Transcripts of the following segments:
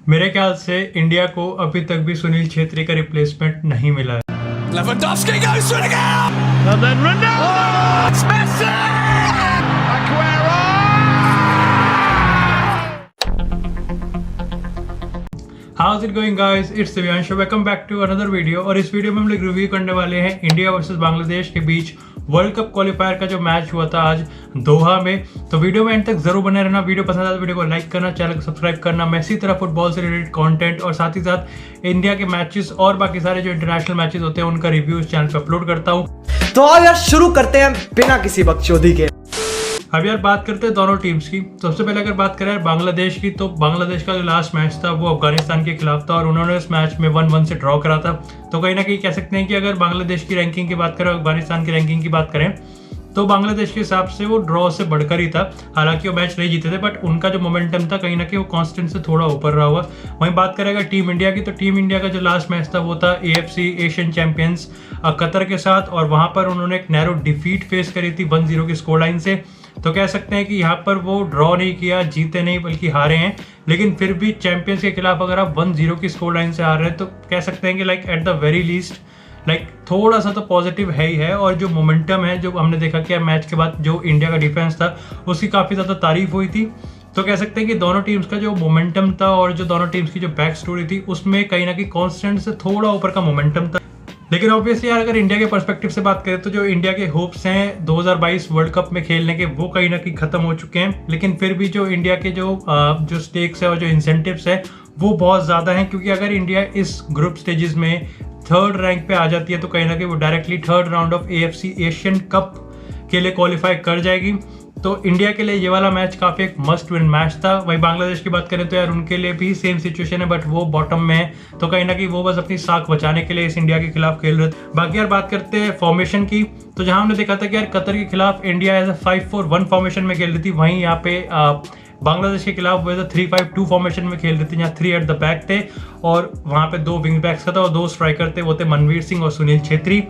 मेरे ख्याल से इंडिया को अभी तक भी सुनील छेत्री का रिप्लेसमेंट नहीं मिला है। Lewandowski goes for it again! And then Ronaldo! Oh, it's Messi! Aguero! How's it going guys? It's Divyanshu. Welcome back to another video। और इस वीडियो में हम लोग रिव्यू करने वाले हैं इंडिया वर्सेस बांग्लादेश के बीच वर्ल्ड कप क्वालिफायर का जो मैच हुआ था आज दोहा में। तो वीडियो में एंड तक जरूर बने रहना। वीडियो पसंद आया तो वीडियो को लाइक करना, चैनल को सब्सक्राइब करना। मैं इसी तरह फुटबॉल से रिलेटेड कंटेंट और साथ ही साथ इंडिया के मैचेस और बाकी सारे जो इंटरनेशनल मैचेस होते हैं उनका रिव्यू इस चैनल पे अपलोड करता हूँ। तो आओ यार शुरू करते हैं बिना किसी बकचोदी के। अब यार बात करते हैं दोनों टीम्स की। सबसे पहले अगर बात करें बांग्लादेश की, तो बांग्लादेश का जो लास्ट मैच था वो अफगानिस्तान के खिलाफ था और उन्होंने इस मैच में 1-1 से ड्रॉ करा था। तो कहीं ना कहीं कह सकते हैं कि अगर बांग्लादेश की रैंकिंग की बात करें, अफगानिस्तान की रैंकिंग की बात करें, तो बांग्लादेश के हिसाब से वो ड्रॉ से बढ़कर ही था। हालांकि वो मैच नहीं जीते थे, बट उनका जो मोमेंटम था कहीं ना कहीं वो कांस्टेंट से थोड़ा ऊपर रहा हुआ। वहीं बात करेगा टीम इंडिया की, तो टीम इंडिया का जो लास्ट मैच था वो था AFC एशियन चैंपियंस कतर के साथ और वहां पर उन्होंने एक नैरो डिफीट फेस करी थी 1-0 की स्कोर लाइन से। तो कह सकते हैं कि यहाँ पर वो ड्रॉ नहीं किया, जीते नहीं बल्कि हारे हैं। लेकिन फिर भी चैंपियंस के खिलाफ अगर आप 1-0 की स्कोर लाइन से हार रहे हैं तो कह सकते हैं कि like at the very least थोड़ा सा तो पॉजिटिव है ही है। और जो मोमेंटम है, जो हमने देखा कि मैच के बाद जो इंडिया का डिफेंस था उसकी काफ़ी ज़्यादा तारीफ हुई थी। तो कह सकते हैं कि दोनों टीम्स का जो मोमेंटम था और जो दोनों टीम्स की जो बैक स्टोरी थी उसमें कहीं ना कहीं कॉन्स्टेंट से थोड़ा ऊपर का मोमेंटम था। लेकिन ऑब्वियसली यार अगर इंडिया के पर्सपेक्टिव से बात करें तो जो इंडिया के होप्स हैं 2022 वर्ल्ड कप में खेलने के वो कहीं ना कहीं खत्म हो चुके हैं। लेकिन फिर भी जो इंडिया के जो स्टेक्स है और जो इंसेंटिव्स है वो बहुत ज़्यादा हैं, क्योंकि अगर इंडिया इस ग्रुप स्टेजेस में थर्ड रैंक पे आ जाती है तो कहीं ना कहीं वो directly third round of AFC Asian cup के लिए क्वालिफाई कर जाएगी। तो इंडिया के लिए ये वाला मैच काफ़ी एक मस्ट विन मैच था। वहीं बांग्लादेश की बात करें तो यार उनके लिए भी सेम सिचुएशन है, बट वो बॉटम में है। तो कहीं ना कहीं वो बस अपनी साख बचाने के लिए इस इंडिया के खिलाफ खेल रहे थे। बाकी यार बात करते हैं फॉर्मेशन की, तो जहां हमने देखा था कि यार कतर के खिलाफ इंडिया एज अ 5-4-1 फॉर्मेशन में खेल रही थी, वहीं यहाँ पे बांग्लादेश के खिलाफ वो 3-5-2 फॉर्मेशन में खेल रही थी, जहाँ 3 एट द बैक थे और वहाँ पे 2 विंग बैक्स का था और 2 स्ट्राइकर थे, वो थे मनवीर सिंह और सुनील छेत्री।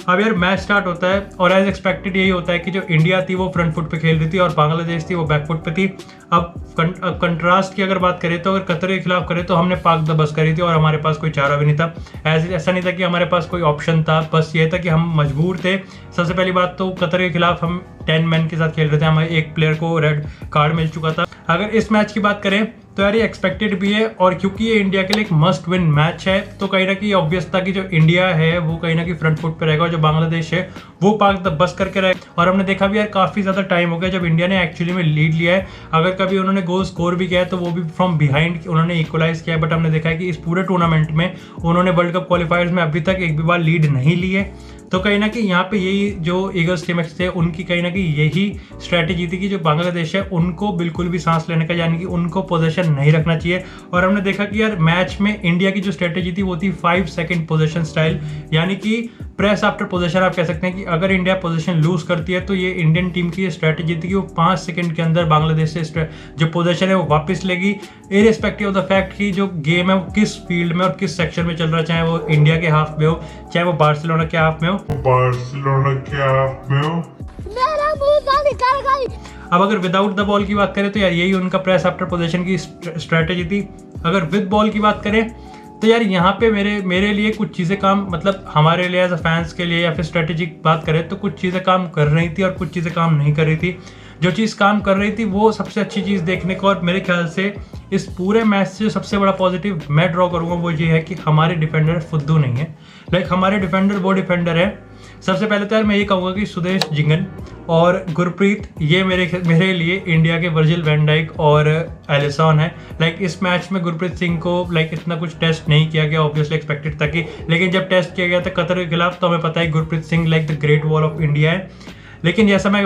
अब यार मैच स्टार्ट होता है और एज एक्सपेक्टेड यही होता है कि जो इंडिया थी वो फ्रंट फुट पे खेल रही थी और बांग्लादेश थी वो बैक फुट पे थी। अब कंट्रास्ट की अगर बात करें तो अगर कतर के खिलाफ करें तो हमने पाक द बस करी थी और हमारे पास कोई चारा भी नहीं था। ऐसा नहीं था कि हमारे पास कोई ऑप्शन था, बस ये था कि हम मजबूर थे। सबसे पहली बात तो कतर के खिलाफ हम 10 मैन के साथ खेल रहे थे, हमें एक प्लेयर को रेड कार्ड मिल चुका था। अगर इस मैच की बात करें तो यार ये एक्सपेक्टेड भी है और क्योंकि ये इंडिया के लिए एक मस्ट विन मैच है तो कहीं ना कहीं ऑब्वियस था कि जो इंडिया है वो कहीं ना कहीं फ्रंट फुट पे रहेगा और जो बांग्लादेश है वो पाक द बस करके रहेगा। और हमने देखा भी यार काफ़ी ज़्यादा टाइम हो गया जब इंडिया ने एक्चुअली में लीड लिया है। अगर कभी उन्होंने गोल स्कोर भी किया है तो वो भी फ्रॉम बिहाइंड उन्होंने इक्वलाइज किया है, बट हमने देखा है कि इस पूरे टूर्नामेंट में उन्होंने वर्ल्ड कप क्वालिफायर्स में अभी तक एक भी बार लीड नहीं ली है। तो कहीं ना कहीं यहाँ पे यही जो ईगल्स टीमेक्स थे उनकी कहीं ना कहीं यही स्ट्रैटेजी थी कि जो बांग्लादेश है उनको बिल्कुल भी सांस लेने का, यानी कि उनको पोजीशन नहीं रखना चाहिए। और हमने देखा कि यार मैच में इंडिया की जो स्ट्रैटेजी थी वो थी 5 सेकंड पोजीशन स्टाइल, यानी कि प्रेस आफ्टर पोजीशन। आप कह सकते हैं कि अगर इंडिया पोजीशन लूज करती है तो ये इंडियन टीम की स्ट्रैटेजी थी कि वो 5 सेकंड के अंदर बांग्लादेश से जो पोजीशन है वो वापस लेगी, इररिस्पेक्टिव ऑफ द फैक्ट कि जो गेम है वो किस फील्ड में और किस सेक्शन में चल रहा है, चाहे वो इंडिया के हाफ में हो चाहे वो बार्सिलोना के हाफ में हो। अब अगर विदाउट द बॉल की बात करें तो यार यही उनका प्रेस आफ्टर पोजीशन की स्ट्रैटेजी थी। अगर विद बॉल की बात करें तो यार यहाँ पे मेरे लिए कुछ चीज़ें काम, मतलब हमारे लिए एज अ फैंस के लिए या फिर स्ट्रेटेजिक बात करें तो कुछ चीज़ें काम कर रही थी और कुछ चीज़ें काम नहीं कर रही थी। जो चीज़ काम कर रही थी वो सबसे अच्छी चीज़ देखने को, और मेरे ख्याल से इस पूरे मैच से सबसे बड़ा पॉजिटिव मैं ड्रॉ करूँगा वो ये है कि हमारे डिफेंडर फुद्दू नहीं है। हमारे डिफेंडर वो डिफेंडर है। सबसे पहले तो यार मैं ये कहूँगा कि सुदेश जिंगन और गुरप्रीत ये मेरे लिए इंडिया के वर्जिल वैन डाइक और एलिसन है। इस मैच में गुरप्रीत सिंह को इतना कुछ टेस्ट नहीं किया गया, ऑब्वियसली एक्सपेक्टेड था कि, लेकिन जब टेस्ट किया गया था कतर के खिलाफ तो हमें पता है Gurpreet Singh the great wall of India है। लेकिन जैसा मैं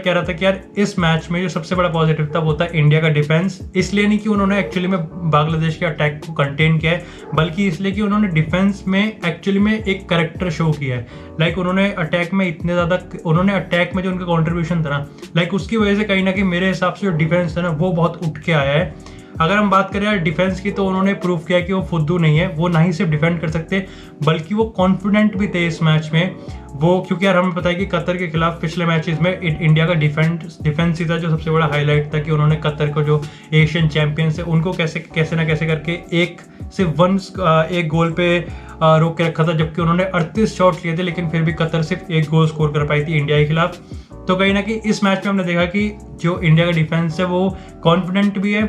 कह रहा था कि यार इस मैच में जो सबसे बड़ा पॉजिटिव था वो था इंडिया का डिफेंस। इसलिए नहीं कि उन्होंने एक्चुअली में बांग्लादेश के अटैक को कंटेन किया है, बल्कि इसलिए कि उन्होंने डिफेंस में एक्चुअली में एक कैरेक्टर शो किया है। उन्होंने अटैक में इतने ज़्यादा, उन्होंने अटैक में जो उनका कॉन्ट्रीब्यूशन था ना, उसकी वजह से कहीं ना कहीं मेरे हिसाब से जो डिफेंस था ना वो बहुत उठ के आया है। अगर हम बात करें यार डिफेंस की, तो उन्होंने प्रूव किया कि वो फुद्दू नहीं है, वो ना ही सिर्फ डिफेंड कर सकते बल्कि वो कॉन्फिडेंट भी थे इस मैच में वो, क्योंकि यार हमें पता है कि कतर के खिलाफ पिछले मैचेस में इंडिया का डिफेंस ही था जो सबसे बड़ा हाईलाइट था, कि उन्होंने कतर को जो एशियन चैंपियंस है उनको कैसे ना कैसे करके एक गोल पे रोक के रखा था, जबकि उन्होंने 38 शॉट लिए थे लेकिन फिर भी कतर सिर्फ एक गोल स्कोर कर पाई थी इंडिया के खिलाफ। तो कहीं ना कहीं इस मैच में हमने देखा कि जो इंडिया का डिफेंस है वो कॉन्फिडेंट भी है,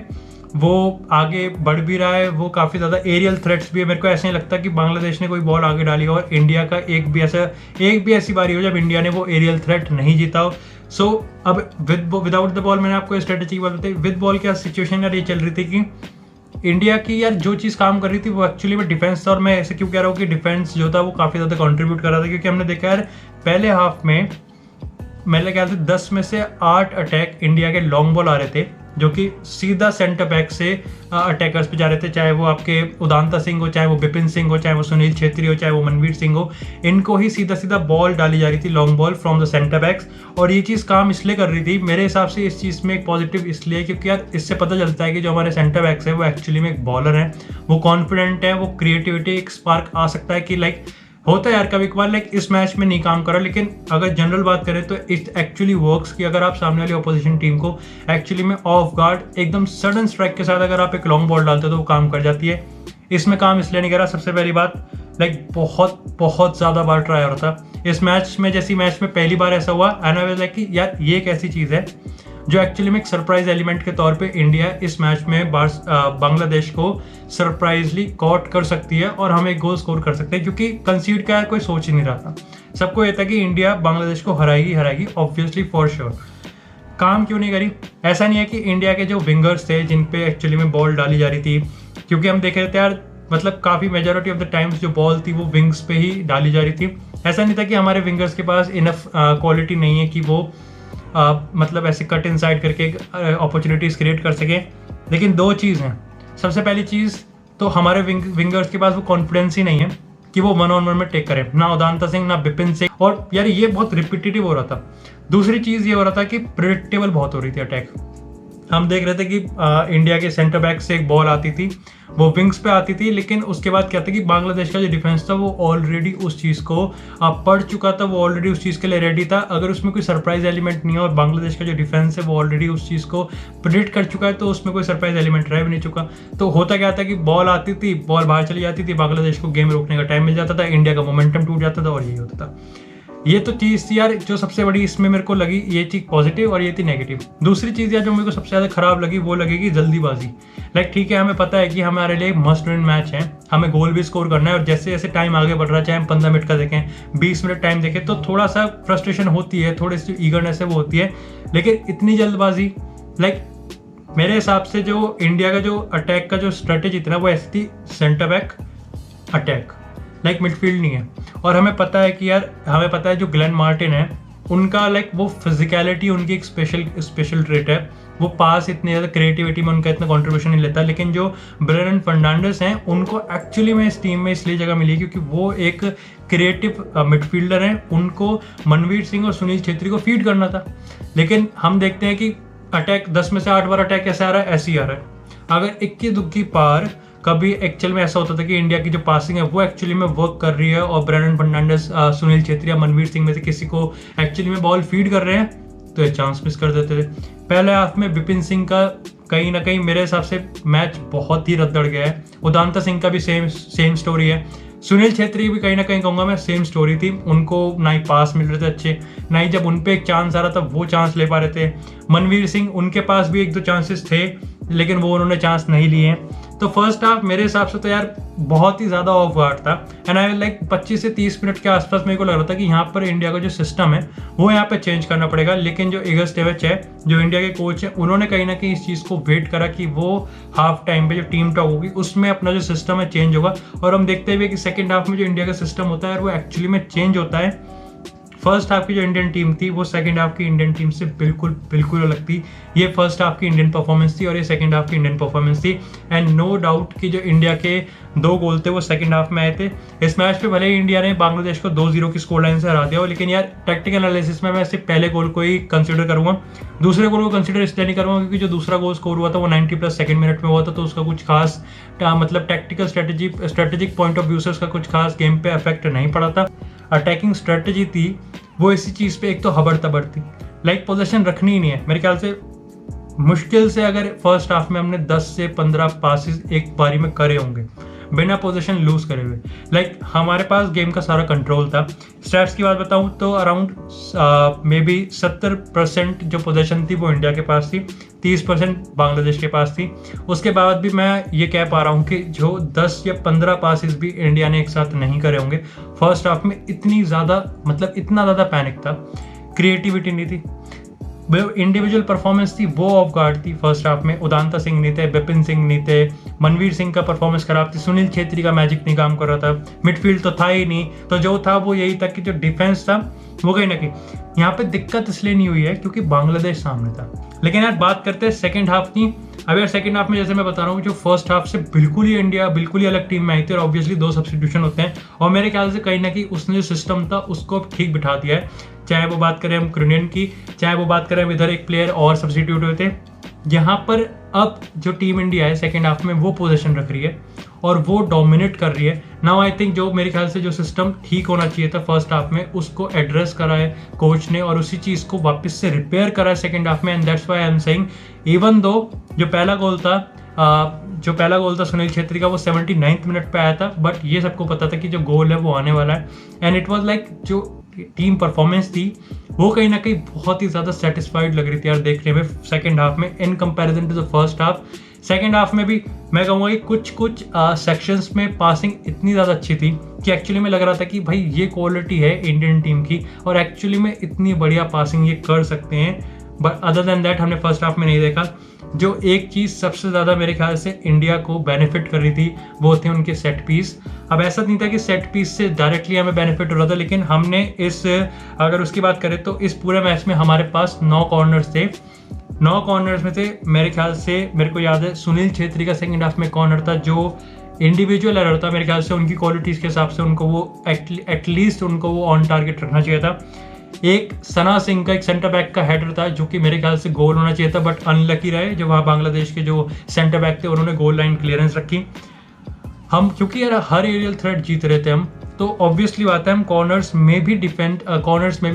वो आगे बढ़ भी रहा है, वो काफ़ी ज़्यादा एरियल थ्रेट्स भी है। मेरे को ऐसा नहीं लगता कि बांग्लादेश ने कोई बॉल आगे डाली हो और इंडिया का एक भी ऐसी बारी हो जब इंडिया ने वो एरियल थ्रेट नहीं जीता हो। सो अब विदाउट द बॉल मैंने आपको स्ट्रेटेजी की बात बताई, विद बॉल क्या सिचुएशन यार ये चल रही थी कि इंडिया की यार जो चीज़ काम कर रही थी वो एक्चुअली में डिफेंस था। और मैं ऐसे क्यों कह रहा हूँ कि डिफेंस जो था वो काफ़ी ज़्यादा कंट्रीब्यूट कर रहा था, क्योंकि हमने देखा यार पहले हाफ में मेरे ख्याल से 10 में से 8 अटैक इंडिया के लॉन्ग बॉल आ रहे थे जो कि सीधा सेंटर बैक से अटैकर्स पे जा रहे थे, चाहे वो आपके उदांता सिंह हो, चाहे वो बिपिन सिंह हो, चाहे वो सुनील छेत्री हो, चाहे वो मनवीर सिंह हो, इनको ही सीधा सीधा बॉल डाली जा रही थी, long ball from the centre backs. और ये चीज़ काम इसलिए कर रही थी मेरे हिसाब से, इस चीज़ में एक पॉजिटिव इसलिए क्योंकि यार इससे पता चलता है कि जो हमारे सेंटर बैक्स है वो एक्चुअली में एक बॉलर है, वो कॉन्फिडेंट है, वो क्रिएटिविटी एक स्पार्क आ सकता है कि लाइक होता है यार कभी कभार लाइक इस मैच में नहीं काम करा, लेकिन अगर जनरल बात करें तो इट एक्चुअली वर्क्स कि अगर आप सामने वाली ऑपोजिशन टीम को एक्चुअली में ऑफ गार्ड एकदम सडन स्ट्राइक के साथ अगर आप एक लॉन्ग बॉल डालते हो तो वो काम कर जाती है। इसमें काम इसलिए नहीं करा, सबसे पहली बात लाइक बहुत ज़्यादा बार ट्राई हो रहा था इस मैच में, जैसी मैच में पहली बार ऐसा हुआ एंड आई वाज लाइक कि यार ये एक ऐसी चीज़ है जो एक्चुअली में एक सरप्राइज एलिमेंट के तौर पे इंडिया इस मैच में बांग्लादेश को सरप्राइजली कॉट कर सकती है और हम एक गोल स्कोर कर सकते हैं, क्योंकि कंसीड का कोई सोच ही नहीं रहा था। सबको ये था कि इंडिया बांग्लादेश को हराएगी ऑब्वियसली फॉर श्योर। काम क्यों नहीं करी? ऐसा नहीं है कि इंडिया के जो विंगर्स थे जिन पे एक्चुअली में बॉल डाली जा रही थी, क्योंकि हम देख रहे थे यार मतलब काफ़ी मेजॉरिटी ऑफ द टाइम्स जो बॉल थी वो विंग्स पे ही डाली जा रही थी। ऐसा नहीं था कि हमारे विंगर्स के पास इनफ क्वालिटी नहीं है कि वो मतलब ऐसे कट इन साइड करके अपॉर्चुनिटीज़ क्रिएट कर सके। लेकिन दो चीज़ हैं, सबसे पहली चीज़ तो हमारे विंगर्स के पास वो कॉन्फिडेंस ही नहीं है कि वो 1-on-1 में टेक करें, ना उदांता सिंह ना बिपिन सिंह, और यार ये बहुत रिपीटेटिव हो रहा था। दूसरी चीज़ ये हो रहा था कि प्रेडिक्टेबल बहुत हो रही थी अटैक। हम देख रहे थे कि इंडिया के सेंटर बैक से एक बॉल आती थी, वो विंग्स पे आती थी, लेकिन उसके बाद क्या था कि बांग्लादेश का जो डिफेंस था वो ऑलरेडी उस चीज़ को पढ़ चुका था, वो ऑलरेडी उस चीज़ के लिए रेडी था। अगर उसमें कोई सरप्राइज एलिमेंट नहीं है और बांग्लादेश का जो डिफेंस है वो ऑलरेडी उस चीज़ को प्रेडिक्ट कर चुका है, तो उसमें कोई सरप्राइज एलिमेंट रह भी नहीं चुका। तो होता क्या था कि बॉल आती थी, बॉल बाहर चली जाती थी, बांग्लादेश को गेम रोकने का टाइम मिल जाता था, इंडिया का मोमेंटम टूट जाता था और यही होता था। ये तो चीज़ थी यार जो सबसे बड़ी इसमें मेरे को लगी, ये थी पॉजिटिव और ये थी नेगेटिव। दूसरी चीज़ यार जो मेरे को सबसे ज़्यादा खराब लगी वो लगेगी जल्दीबाजी। लाइक ठीक है, हमें पता है कि हमारे लिए मस्ट विन मैच है, हमें गोल भी स्कोर करना है, और जैसे जैसे टाइम आगे बढ़ रहा है, चाहे हम 15 मिनट का देखें, 20 मिनट टाइम देखें, तो थोड़ा सा फ्रस्ट्रेशन होती है, थोड़ी सी ईगरनेस है वो होती है। लेकिन इतनी जल्दबाजी, लाइक मेरे हिसाब से जो इंडिया का जो अटैक का जो स्ट्रेटेजी थी ना वो ऐसी थी, centre back attack, like midfield नहीं है। और हमें पता है कि यार हमें पता है जो ग्लेन मार्टिन है उनका लाइक वो फिजिकलिटी उनकी एक स्पेशल ट्रेट है, वो पास इतनी ज़्यादा क्रिएटिविटी में उनका इतना कंट्रीब्यूशन नहीं लेता। लेकिन जो ब्रेनन फर्नांडिस हैं उनको एक्चुअली में इस टीम में इसलिए जगह मिली क्योंकि वो एक क्रिएटिव मिडफील्डर हैं, उनको मनवीर सिंह और सुनील छेत्री को फीड करना था। लेकिन हम देखते हैं कि अटैक 10 में से 8 बार अटैक कैसे आ रहा है, ऐसे ही आ रहा है। अगर इक्की दुक्की पार कभी एक्चुअल में ऐसा होता था कि इंडिया की जो पासिंग है वो एक्चुअली में वर्क कर रही है और ब्रेनन फर्नांडिस, सुनील छेत्री या मनवीर सिंह में से किसी को एक्चुअली में बॉल फीड कर रहे हैं, तो ये चांस मिस कर देते थे। पहले हाफ में बिपिन सिंह का कहीं ना कहीं मेरे हिसाब से मैच बहुत ही रद्दड़ गया है। उदांता सिंह का भी सेम स्टोरी है। सुनील छेत्री भी कहीं ना कहीं कहूँगा मैं सेम स्टोरी थी, उनको ना ही पास मिल रहे थे अच्छे, ना ही जब उन पे एक चांस आ रहा था वो चांस ले पा रहे थे। मनवीर सिंह उनके पास भी 1-2 चांसेस थे लेकिन वो उन्होंने चांस नहीं लिए। तो फर्स्ट हाफ मेरे हिसाब से तो यार बहुत ही ज़्यादा ऑफ गार्ड था एंड आई लाइक 25 से 30 मिनट के आसपास मेरे को लग रहा था कि यहाँ पर इंडिया का जो सिस्टम है वो यहाँ पे चेंज करना पड़ेगा। लेकिन जो इगर स्टेविच है, जो इंडिया के कोच है, उन्होंने कहीं ना कहीं इस चीज़ को वेट करा कि वो हाफ टाइम पे जो टीम टॉक होगी उसमें अपना जो सिस्टम है चेंज होगा। और हम देखते हुए कि सेकेंड हाफ में जो इंडिया का सिस्टम होता है वो एक्चुअली में चेंज होता है फर्स्ट हाफ की जो इंडियन टीम थी वो सेकंड हाफ की इंडियन टीम से बिल्कुल अलग थी। ये फर्स्ट हाफ की इंडियन परफॉर्मेंस थी और ये सेकंड हाफ की इंडियन परफॉर्मेंस थी। एंड नो डाउट कि जो इंडिया के 2 गोल थे वो सेकंड हाफ में आए थे। इस मैच पे भले ही इंडिया ने बांग्लादेश को 2-0 की स्कोर लाइन से हरा दिया हो, लेकिन यार टैक्टिकल एनालिसिस में मैं सिर्फ पहले गोल को ही कंसिडर करूंगा, दूसरे गोल को कंसिडर इसलिए नहीं करूंगा क्योंकि जो दूसरा गोल स्कोर हुआ था वो 90+ सेकंड मिनट में हुआ था, तो उसका कुछ खास मतलब tactical strategic point of view से उसका कुछ खास गेम पे इफेक्ट नहीं पड़ा था। अटैकिंग स्ट्रेटेजी थी वो इसी चीज़ पे एक तो हबड़ तबड़ थी, लाइक पोजीशन रखनी ही नहीं है। मेरे ख्याल से मुश्किल से अगर फर्स्ट हाफ में हमने 10 से 15 पासेस एक बारी में करे होंगे बिना पोजीशन लूज करे हुए। लाइक हमारे पास गेम का सारा कंट्रोल था। स्टैट्स की बात बताऊं तो अराउंड मे बी 70% जो पोजीशन थी वो इंडिया के पास थी, 30% बांग्लादेश के पास थी। उसके बाद भी मैं ये कह पा रहा हूँ कि जो 10 या 15 पासेस भी इंडिया ने एक साथ नहीं करे होंगे फर्स्ट हाफ में, इतनी ज़्यादा मतलब इतना ज़्यादा पैनिक था, क्रिएटिविटी नहीं थी, इंडिविजुअल परफॉर्मेंस थी वो ऑफ गार्ड थी। फर्स्ट हाफ में उदांता सिंह नहीं थे, बिपिन सिंह नहीं थे, मनवीर सिंह का परफॉर्मेंस खराब थी, सुनील छेत्री का मैजिक नहीं काम कर रहा था, मिडफील्ड तो था ही नहीं, तो जो था वो यही था कि जो डिफेंस था वो कहीं ना कहीं यहाँ पे दिक्कत इसलिए नहीं हुई है क्योंकि बांग्लादेश सामने था। लेकिन यार बात करते हैं सेकंड हाफ की। अब यार सेकंड हाफ में जैसे मैं बता रहा हूँ जो फर्स्ट हाफ से बिल्कुल ही इंडिया बिल्कुल ही अलग टीम में आई थी और ऑब्वियसली 2 सब्स्टिट्यूशन होते हैं और मेरे ख्याल से कहीं ना कहीं उसने जो सिस्टम था उसको अब ठीक बिठा दिया है। चाहे वो बात करें हम क्रिनियन की, चाहे वो बात करें हम इधर एक प्लेयर और सब्स्टिट्यूट हुए थे, यहाँ पर अब जो टीम इंडिया है सेकेंड हाफ में वो पोजीशन रख रही है और वो डोमिनेट कर रही है। नाउ आई थिंक जो मेरे ख्याल से जो सिस्टम ठीक होना चाहिए था फर्स्ट हाफ में उसको एड्रेस करा है कोच ने और उसी चीज़ को वापस से रिपेयर करा है सेकेंड हाफ में। And that's why I am saying even though जो पहला गोल था सुनील छेत्री का वो 79th मिनट पे आया था, बट ये सबको पता था कि जो गोल है वो आने वाला है। एंड इट वाज लाइक जो टीम परफॉर्मेंस थी वो कहीं ना कहीं बहुत ही ज़्यादा सेटिस्फाइड लग रही थी यार देखने में सेकंड हाफ में in comparison to the first half. Second half में भी मैं कहूँगा कि कुछ सेक्शंस में पासिंग इतनी ज़्यादा अच्छी थी कि एक्चुअली में लग रहा था कि भाई ये क्वालिटी है इंडियन टीम की और एक्चुअली में इतनी बढ़िया पासिंग ये कर सकते हैं। बट अदर देन दैट हमने फर्स्ट हाफ में नहीं देखा। जो एक चीज़ सबसे ज़्यादा मेरे ख्याल से इंडिया को बेनिफिट कर रही थी वो थे उनके सेट पीस। अब ऐसा नहीं था कि सेट पीस से डायरेक्टली हमें बेनिफिट हो रहा था, लेकिन हमने अगर उसकी बात करें तो इस पूरे मैच में हमारे पास 9 कॉर्नर्स थे। 9 कॉर्नर्स में थे मेरे ख्याल से, मेरे को याद है सुनील छेत्री का सेकेंड हाफ में कॉर्नर था जो इंडिविजुअल एरर था मेरे ख्याल से, उनकी क्वालिटीज़ के हिसाब से उनको वो एटलीस्ट उनको वो ऑन टारगेट रखना चाहिए था। एक सना सिंह का एक सेंटर बैक का हेडर था जो कि मेरे ख्याल से गोल होना चाहिए था, बट अनलकी रहे जो वहाँ बांग्लादेश के जो सेंटर बैक थे उन्होंने गोल लाइन क्लियरेंस रखी। हम क्योंकि यार हर एरियल थ्रेट जीत रहे थे हम, तो ऑब्वियसली बात है हम कॉर्नर्स में भी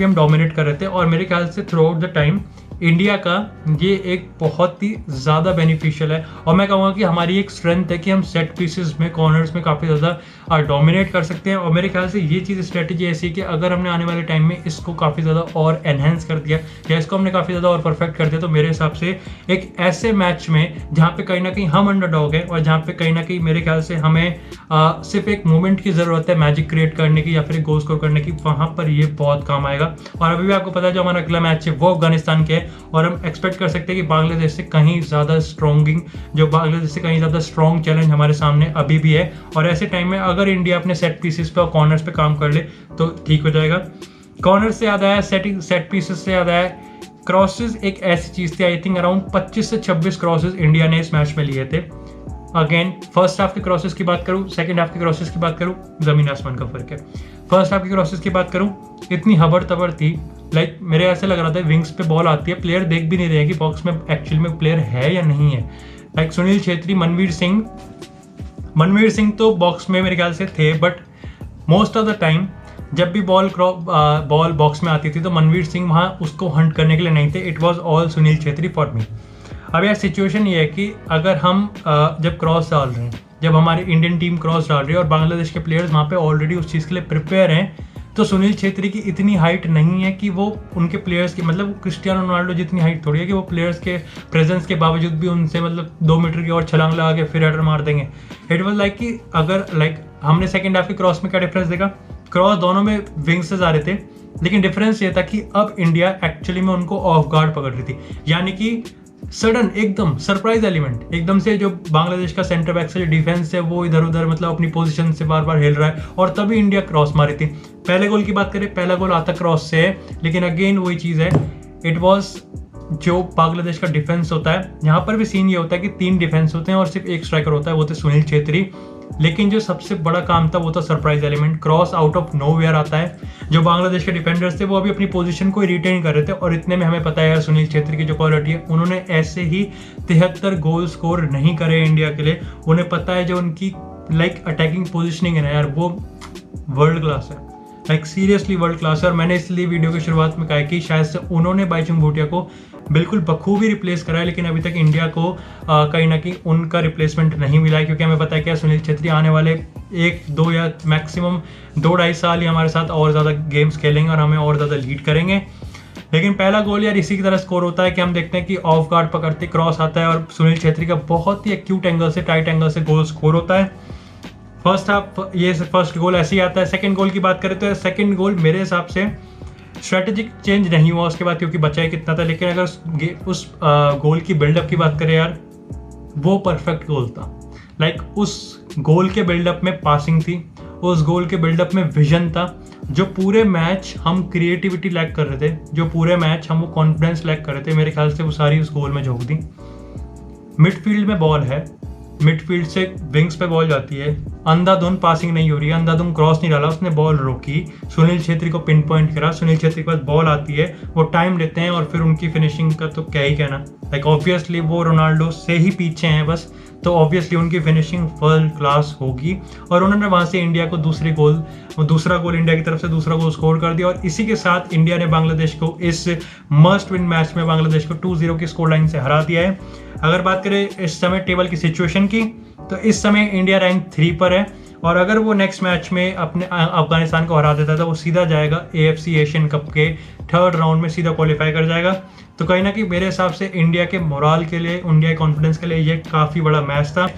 हम डोमिनेट कर रहे थे और मेरे ख्याल से through out the time India का ये एक बहुत ही ज़्यादा बेनिफिशियल है और मैं कहूँगा कि हमारी एक स्ट्रेंथ है कि हम सेट पीसेस में कॉर्नर्स में काफ़ी ज़्यादा डोमिनेट कर सकते हैं। और मेरे ख्याल से ये चीज़ स्ट्रेटेजी ऐसी है कि अगर हमने आने वाले टाइम में इसको काफ़ी ज़्यादा और एनहेंस कर दिया या इसको हमने काफ़ी ज़्यादा और परफेक्ट कर दिया तो मेरे हिसाब से एक ऐसे मैच में जहाँ पे कहीं ना कहीं हम अंडरडॉग हैं और जहाँ पे कहीं ना कहीं मेरे ख्याल से हमें सिर्फ एक मोमेंट की ज़रूरत है मैजिक क्रिएट करने की या फिर गोल स्कोर करने की, वहाँ पर ये बहुत काम आएगा। और अभी भी आपको पता है जो हमारा अगला मैच है वो अफगानिस्तान के है और हम एक्सपेक्ट कर सकते हैं कि बांग्लादेश से कहीं ज़्यादा स्ट्रॉन्ग चैलेंज हमारे सामने अभी भी है। और ऐसे टाइम में अगर इंडिया अपने सेट पीसेस पे और कॉर्नर्स पे काम कर ले तो ठीक हो जाएगा। कॉर्नर से याद आया, सेट पीसेस से याद आया, क्रॉसेस एक ऐसी चीज़ थी, आई थिंक अराउंड 25 से 26 क्रॉसेस इंडिया ने इस मैच में लिए थे। अगेन फर्स्ट हाफ के क्रॉसेस की बात करूँ, सेकंड हाफ के क्रॉसेस की बात करूँ, ज़मीन आसमान का फर्क है। फर्स्ट हाफ की क्रॉसेस की बात करूँ इतनी हबड़ तबड़ थी, लाइक मेरे ऐसे लग रहा था विंग्स पे बॉल आती है, प्लेयर देख भी नहीं रहे हैं कि बॉक्स में एक्चुअली में प्लेयर है या नहीं है। लाइक सुनील छेत्री, मनवीर सिंह तो बॉक्स में मेरे ख्याल से थे, but most of the time जब भी बॉल बॉक्स में आती थी तो मनवीर सिंह वहाँ उसको हंट करने के लिए नहीं थे, it was all Sunil Chhetri for me. अब यार सिचुएशन ये है कि अगर हम जब क्रॉस डाल रहे हैं, जब हमारी इंडियन टीम क्रॉस डाल रही है और बांग्लादेश के प्लेयर्स वहाँ पे ऑलरेडी उस चीज़ के लिए प्रिपेयर हैं, तो सुनील छेत्री की इतनी हाइट नहीं है कि वो उनके प्लेयर्स की मतलब क्रिस्टियानो रोनाल्डो जितनी हाइट थोड़ी है कि वो प्लेयर्स के प्रेजेंस के बावजूद भी उनसे मतलब 2 मीटर की और छलांग लगा के फिर हेडर मार देंगे। इट वाज लाइक कि अगर हमने सेकेंड हाफ के क्रॉस में क्या डिफरेंस देखा, क्रॉस दोनों में विंग से जा रहे थे, लेकिन डिफरेंस ये था कि अब इंडिया एक्चुअली में उनको ऑफ गार्ड पकड़ रही थी, यानी कि सडन एकदम सरप्राइज एलिमेंट, एकदम से जो बांग्लादेश का सेंटर बैक से जो डिफेंस है वो इधर उधर मतलब अपनी पोजीशन से बार बार हिल रहा है, और तभी इंडिया क्रॉस मारी थी। पहले गोल की बात करें, पहला गोल आता क्रॉस से है, लेकिन अगेन वही चीज़ है, इट वॉज जो बांग्लादेश का डिफेंस होता है, यहाँ पर भी सीन ये होता है कि 3 डिफेंस होते हैं और सिर्फ एक स्ट्राइकर होता है, वो थे सुनील छेत्री। लेकिन जो सबसे बड़ा काम था वो था surprise element, cross out of nowhere आता है। जो बांग्लादेश के डिफेंडर्स थे वो अभी अपनी पोजीशन को रिटेन कर रहे थे, और इतने में हमें पता है यार सुनील छेत्री की जो क्वालिटी है, उन्होंने ऐसे ही 73 गोल स्कोर नहीं करे इंडिया के लिए। उन्हें पता है जो उनकी लाइक अटैकिंग पोजिशनिंग है ना यार, वो वर्ल्ड क्लास है, लाइक सीरियसली वर्ल्ड क्लास है। और मैंने इसलिए वीडियो की शुरुआत में कहा कि शायद से उन्होंने बाईचुंग भूटिया को बिल्कुल बखूबी रिप्लेस करा है, लेकिन अभी तक इंडिया को कहीं ना कहीं उनका रिप्लेसमेंट नहीं मिला है, क्योंकि हमें पता है कि सुनील छेत्री आने वाले 1-2 या मैक्सिमम 2-2.5 साल ही हमारे साथ और ज़्यादा गेम्स खेलेंगे और हमें और ज़्यादा लीड करेंगे। लेकिन पहला गोल यार इसी की तरह स्कोर होता है कि हम देखते हैं कि ऑफ गार्ड पकड़ते क्रॉस आता है और सुनील छेत्री का बहुत ही एक्यूट एंगल से, टाइट एंगल से गोल स्कोर होता है। फर्स्ट गोल ऐसे ही आता है। सेकंड गोल की बात करें तो सेकंड गोल मेरे हिसाब से स्ट्रेटेजिक चेंज नहीं हुआ उसके बाद, क्योंकि बचा ही कितना था, लेकिन अगर उस गोल की बिल्डअप की बात करें यार, वो परफेक्ट गोल था। लाइक उस गोल के बिल्डअप में पासिंग थी, उस गोल के बिल्डअप में विजन था। जो पूरे मैच हम क्रिएटिविटी लैक कर रहे थे, जो पूरे मैच हम वो कॉन्फिडेंस लैक कर रहे थे, मेरे ख्याल से वो सारी उस गोल में झोंक दी। मिडफील्ड में बॉल है, मिडफील्ड से विंग्स पे बॉल जाती है, अंधाधुंध पासिंग नहीं हो रही है, अंधाधुंध क्रॉस नहीं डाला, उसने बॉल रोकी, सुनील छेत्री को पिन पॉइंट करा, सुनील छेत्री के पास बॉल आती है, वो टाइम लेते हैं और फिर उनकी फिनिशिंग का तो क्या ही कहना। लाइक ऑब्वियसली वो रोनाल्डो से ही पीछे हैं बस, तो ऑब्वियसली उनकी फिनिशिंग वर्ल्ड क्लास होगी। और उन्होंने वहाँ से इंडिया को दूसरा गोल इंडिया की तरफ से दूसरा गोल स्कोर कर दिया, और इसी के साथ इंडिया ने बांग्लादेश को इस मस्ट विन मैच में बांग्लादेश को 2-0 की स्कोर लाइन से हरा दिया है। अगर बात करें इस समय टेबल की सिचुएशन की, तो इस समय इंडिया रैंक 3 पर है, और अगर वो नेक्स्ट मैच में अपने अफगानिस्तान को हरा देता है तो वो सीधा जाएगा AFC एशियन कप के 3rd राउंड में, सीधा क्वालिफाई कर जाएगा। तो कहीं ना कहीं मेरे हिसाब से इंडिया के मोराल के लिए, इंडिया के कॉन्फिडेंस के लिए ये काफ़ी बड़ा मैच था।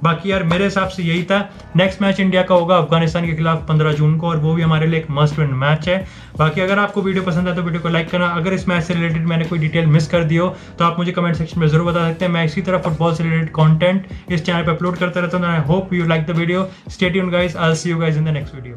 बाकी यार मेरे हिसाब से यही था। नेक्स्ट मैच इंडिया का होगा अफगानिस्तान के खिलाफ 15 जून को, और वो भी हमारे लिए एक मस्ट विन मैच है। बाकी अगर आपको वीडियो पसंद आए तो वीडियो को लाइक करना। अगर इस मैच से रिलेटेड मैंने कोई डिटेल मिस कर दी हो तो आप मुझे कमेंट सेक्शन में जरूर बता सकते हैं। मैं इसी तरह फुटबॉल से रिलेटेड कंटेंट इस चैनल पर अपलोड करता रहता हूँ। I hope you like the video. Stay tuned guys, I will see you guys in the next video.